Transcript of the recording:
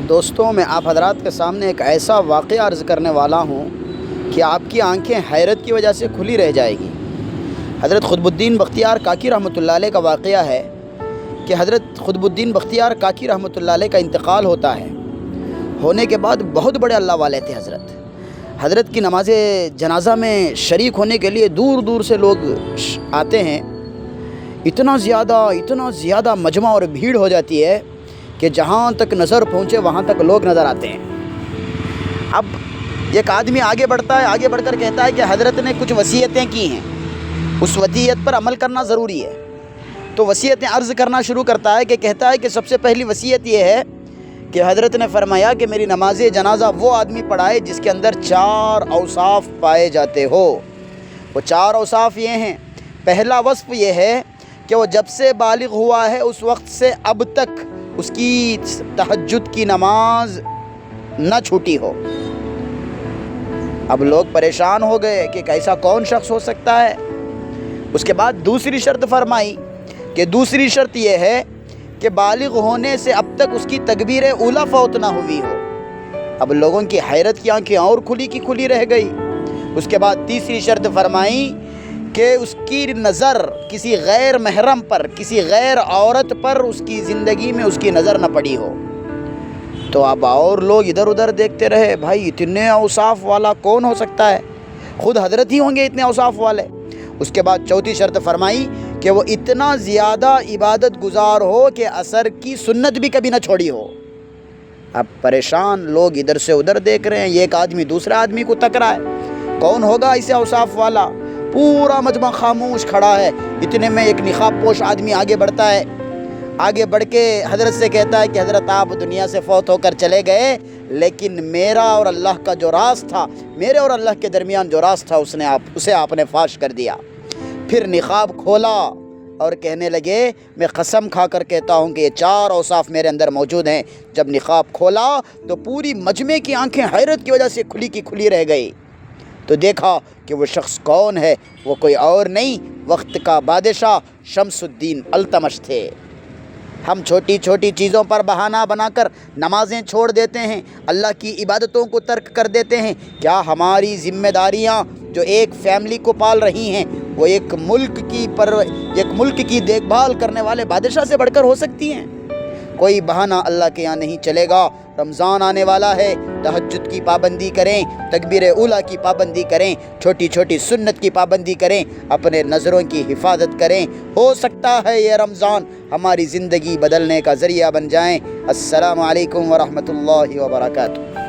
دوستوں، میں آپ حضرات کے سامنے ایک ایسا واقعہ عرض کرنے والا ہوں کہ آپ کی آنکھیں حیرت کی وجہ سے کھلی رہ جائے گی۔ حضرت قطب الدین بختیار کاکی رحمۃ اللہ علیہ کا واقعہ ہے کہ حضرت قطب الدین بختیار کاکی رحمۃ اللہ علیہ کا انتقال ہوتا ہے۔ ہونے کے بعد بہت بڑے اللہ والے تھے حضرت کی نماز جنازہ میں شریک ہونے کے لیے دور دور سے لوگ آتے ہیں۔ اتنا زیادہ مجمع اور بھیڑ ہو جاتی ہے کہ جہاں تک نظر پہنچے وہاں تک لوگ نظر آتے ہیں۔ اب ایک آدمی آگے بڑھتا ہے، آگے بڑھ کر کہتا ہے کہ حضرت نے کچھ وصیتیں کی ہیں، اس وصیت پر عمل کرنا ضروری ہے۔ تو وصیتیں عرض کرنا شروع کرتا ہے کہ کہتا ہے کہ سب سے پہلی وصیت یہ ہے کہ حضرت نے فرمایا کہ میری نماز جنازہ وہ آدمی پڑھائے جس کے اندر 4 اوصاف پائے جاتے ہو۔ وہ 4 اوصاف یہ ہیں۔ پہلا وصف یہ ہے کہ وہ جب سے بالغ ہوا ہے اس وقت سے اب تک اس کی تہجد کی نماز نہ چھوٹی ہو۔ اب لوگ پریشان ہو گئے کہ ایسا کون شخص ہو سکتا ہے۔ اس کے بعد دوسری شرط فرمائی کہ دوسری شرط یہ ہے کہ بالغ ہونے سے اب تک اس کی تکبیر اولیٰ فوت نہ ہوئی ہو۔ اب لوگوں کی حیرت کی آنکھیں اور کھلی کی کھلی رہ گئی۔ اس کے بعد تیسری شرط فرمائی کہ اس کی نظر کسی غیر محرم پر، کسی غیر عورت پر اس کی زندگی میں اس کی نظر نہ پڑی ہو۔ تو اب اور لوگ ادھر ادھر دیکھتے رہے، بھائی اتنے اوصاف والا کون ہو سکتا ہے؟ خود حضرت ہی ہوں گے اتنے اوصاف والے۔ اس کے بعد چوتھی شرط فرمائی کہ وہ اتنا زیادہ عبادت گزار ہو کہ عصر کی سنت بھی کبھی نہ چھوڑی ہو۔ اب پریشان لوگ ادھر سے ادھر دیکھ رہے ہیں، ایک آدمی دوسرے آدمی کو تک رہا ہے، کون ہوگا اسے اوصاف والا؟ پورا مجمع خاموش کھڑا ہے۔ اتنے میں ایک نقاب پوش آدمی آگے بڑھتا ہے، آگے بڑھ کے حضرت سے کہتا ہے کہ حضرت آپ دنیا سے فوت ہو کر چلے گئے، لیکن میرا اور اللہ کا جو راز تھا، میرے اور اللہ کے درمیان جو راز تھا اسے آپ نے فاش کر دیا۔ پھر نقاب کھولا اور کہنے لگے، میں قسم کھا کر کہتا ہوں کہ یہ 4 اوصاف میرے اندر موجود ہیں۔ جب نقاب کھولا تو پوری مجمع کی آنکھیں حیرت کی وجہ سے کھلی کی کھلی رہ گئی۔ تو دیکھا کہ وہ شخص کون ہے، وہ کوئی اور نہیں، وقت کا بادشاہ شمس الدین التمش تھے۔ ہم چھوٹی چھوٹی چیزوں پر بہانہ بنا کر نمازیں چھوڑ دیتے ہیں، اللہ کی عبادتوں کو ترک کر دیتے ہیں۔ کیا ہماری ذمہ داریاں جو ایک فیملی کو پال رہی ہیں وہ ایک ملک کی دیکھ بھال کرنے والے بادشاہ سے بڑھ کر ہو سکتی ہیں؟ کوئی بہانہ اللہ کے یہاں نہیں چلے گا۔ رمضان آنے والا ہے، تہجد کی پابندی کریں، تکبیر اولیٰ کی پابندی کریں، چھوٹی چھوٹی سنت کی پابندی کریں، اپنے نظروں کی حفاظت کریں۔ ہو سکتا ہے یہ رمضان ہماری زندگی بدلنے کا ذریعہ بن جائیں۔ السلام علیکم ورحمۃ اللہ وبرکاتہ۔